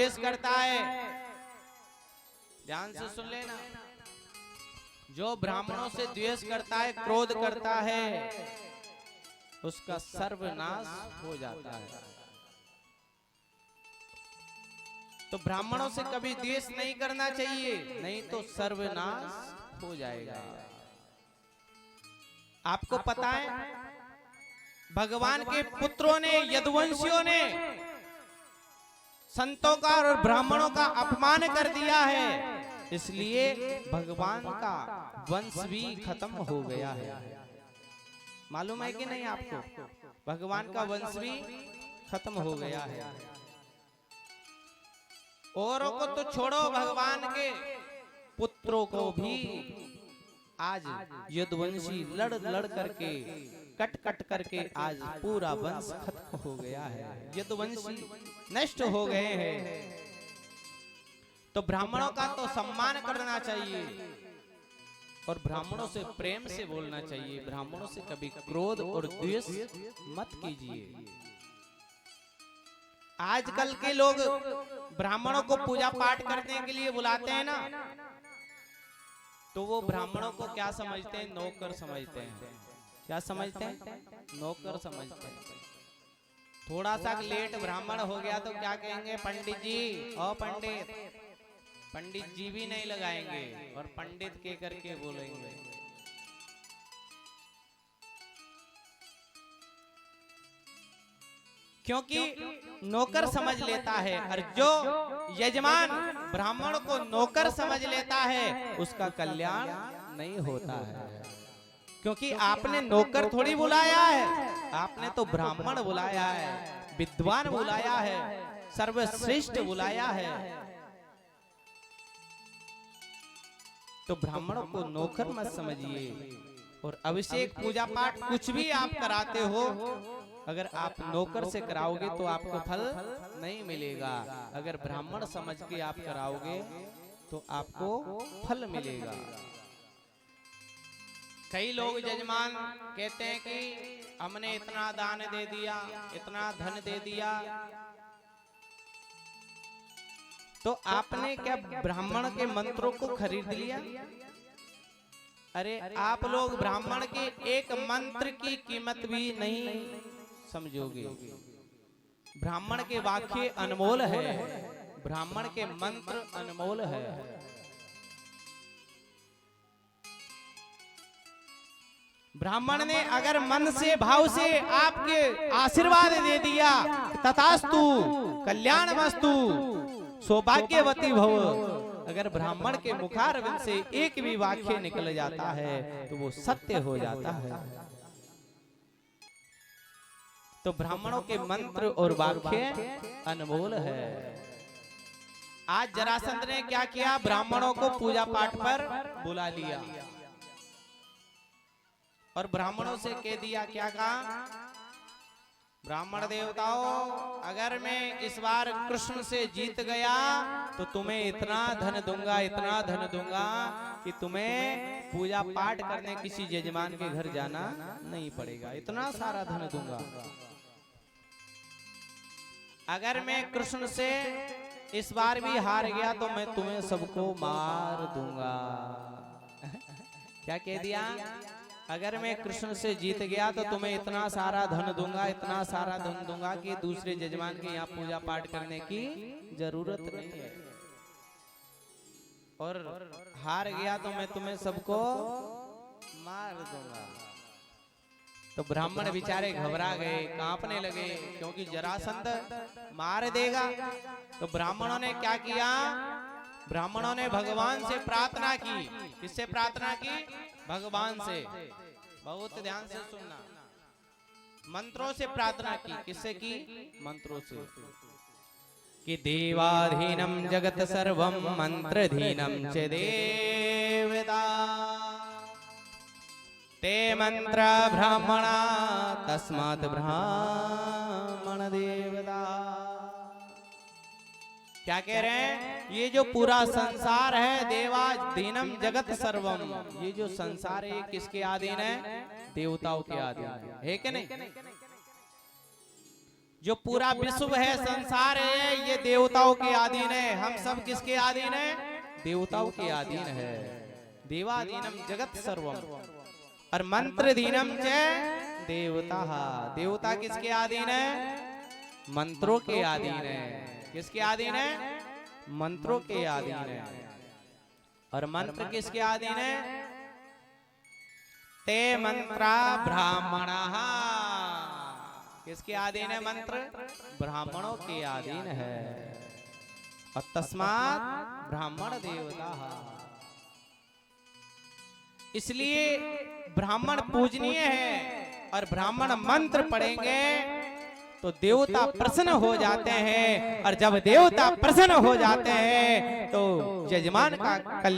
द्वेष करता है, ध्यान से सुन लेना, जो ब्राह्मणों से द्वेष करता है, क्रोध करता है, उसका सर्वनाश हो जाता है। तो ब्राह्मणों से कभी द्वेष नहीं करना चाहिए, नहीं तो सर्वनाश हो जाएगा। आपको पता है भगवान के पुत्रों ने, यदुवंशियों ने संतों का और ब्राह्मणों का अपमान कर दिया है, इसलिए भगवान का वंश भी खत्म हो गया है। मालूम है कि नहीं आपको? भगवान का वंश भी खत्म हो गया है। औरों को तो छोड़ो, भगवान के पुत्रों को भी आज यदुवंशी लड़ लड़ करके, कट कट करके आज पूरा वंश खत्म हो गया है, यदुवंशी नष्ट हो गए हैं। तो ब्राह्मणों का तो सम्मान करना चाहिए और ब्राह्मणों से प्रेम से बोलना चाहिए। ब्राह्मणों से कभी क्रोध और द्वेष मत कीजिए। आजकल के लोग ब्राह्मणों को पूजा पाठ करने के लिए बुलाते हैं ना, तो वो ब्राह्मणों को क्या समझते हैं? नौकर समझते हैं। क्या समझते हैं? नौकर समझते हैं। थोड़ा सा लेट ब्राह्मण हो गया तो क्या कहेंगे? पंडित जी, ओ पंडित। पंडित जी भी नहीं लगाएंगे और पंडित के करके बोलेंगे। क्योंकि नौकर समझ लेता है, और जो यजमान ब्राह्मण को नौकर समझ लेता है उसका कल्याण नहीं होता है। क्योंकि आपने नौकर थोड़ी बुलाया है, आपने तो ब्राह्मण बुलाया है, विद्वान बुलाया है, सर्वश्रेष्ठ बुलाया है। तो ब्राह्मणों को नौकर मत समझिए। और अभिषेक पूजा पाठ कुछ भी आप कराते हो, अगर आप नौकर से कराओगे तो आपको फल नहीं मिलेगा। अगर ब्राह्मण समझ के आप कराओगे तो आपको फल मिलेगा। कई लोग यजमान कहते हैं कि हमने इतना दान दे दिया, इतना धन दे दिया, तो आपने क्या ब्राह्मण के मंत्रों को खरीद लिया? अरे आप लोग ब्राह्मण के एक मंत्र की कीमत भी नहीं समझोगे। ब्राह्मण के वाक्य अनमोल है, ब्राह्मण के मंत्र अनमोल है। ब्राह्मण ने अगर मन से, भाव से आपके आशीर्वाद दे दिया, तथास्तु, कल्याणमस्तु, सौभाग्यवती भव। अगर ब्राह्मण के मुखारविंद से एक भी वाक्य निकल जाता है तो वो सत्य हो जाता है। तो ब्राह्मणों के मंत्र और वाक्य अनमोल है। आज जरासंध ने क्या किया? ब्राह्मणों को पूजा पाठ पर बुला लिया और ब्राह्मणों से कह दिया, क्या कहा? ब्राह्मण देवताओं, अगर मैं इस बार कृष्ण से जीत गया तो तुम्हें इतना धन दूंगा, इतना धन दूंगा कि तुम्हें पूजा पाठ करने किसी यजमान के घर जाना नहीं पड़ेगा, इतना सारा धन दूंगा। अगर मैं कृष्ण से इस बार भी हार गया तो मैं तुम्हें सबको मार दूंगा। क्या कह दिया? अगर मैं कृष्ण से जीत गया तो तुम्हें इतना सारा धन दूंगा, इतना सारा धन दूंगा कि दूसरे यजमान के यहाँ पूजा पाठ करने की जरूरत नहीं है। और हार गया तो मैं तुम्हें सबको मार दूंगा। तो ब्राह्मण बेचारे घबरा गए, कांपने लगे, क्योंकि जरासंध मार देगा। तो ब्राह्मणों ने क्या किया? ब्राह्मणों ने भगवान से प्रार्थना की। किससे प्रार्थना की? भगवान से। बहुत ध्यान से सुनना। मंत्रों से प्रार्थना की। किससे की? मंत्रों से। कि देवाधीनम जगत सर्वम मंत्रधीनम च देवता, ते मंत्र ब्राह्मणा तस्मात् ब्राह्मण देवता। क्या कह रहे हैं? ये जो पूरा संसार है, देवाधीनम जगत सर्वम, ये जो संसार है किसके अधीन है? देवताओं के अधीन है कि नहीं? जो पूरा विश्व है, संसार है, ये देवताओं के अधीन है। हम सब किसके अधीन है? देवताओं के अधीन है। देवाधीनम जगत सर्वम और मंत्र दीनम च देवता। देवता किसके अधीन है? मंत्रों के अधीन है। किसके अधीन है? मंत्रों के अधीन है। और मंत्र किसके अधीन है? ते मंत्रा ब्राह्मणा। किसके अधीन है मंत्र? ब्राह्मणों के अधीन है। और तस्मात् ब्राह्मण देवता। इसलिए ब्राह्मण पूजनीय है और ब्राह्मण मंत्र पढ़ेंगे तो देवता प्रसन्न हो जाते हैं। और जब देवता प्रसन्न हो जाते हैं तो यजमान का कल्याण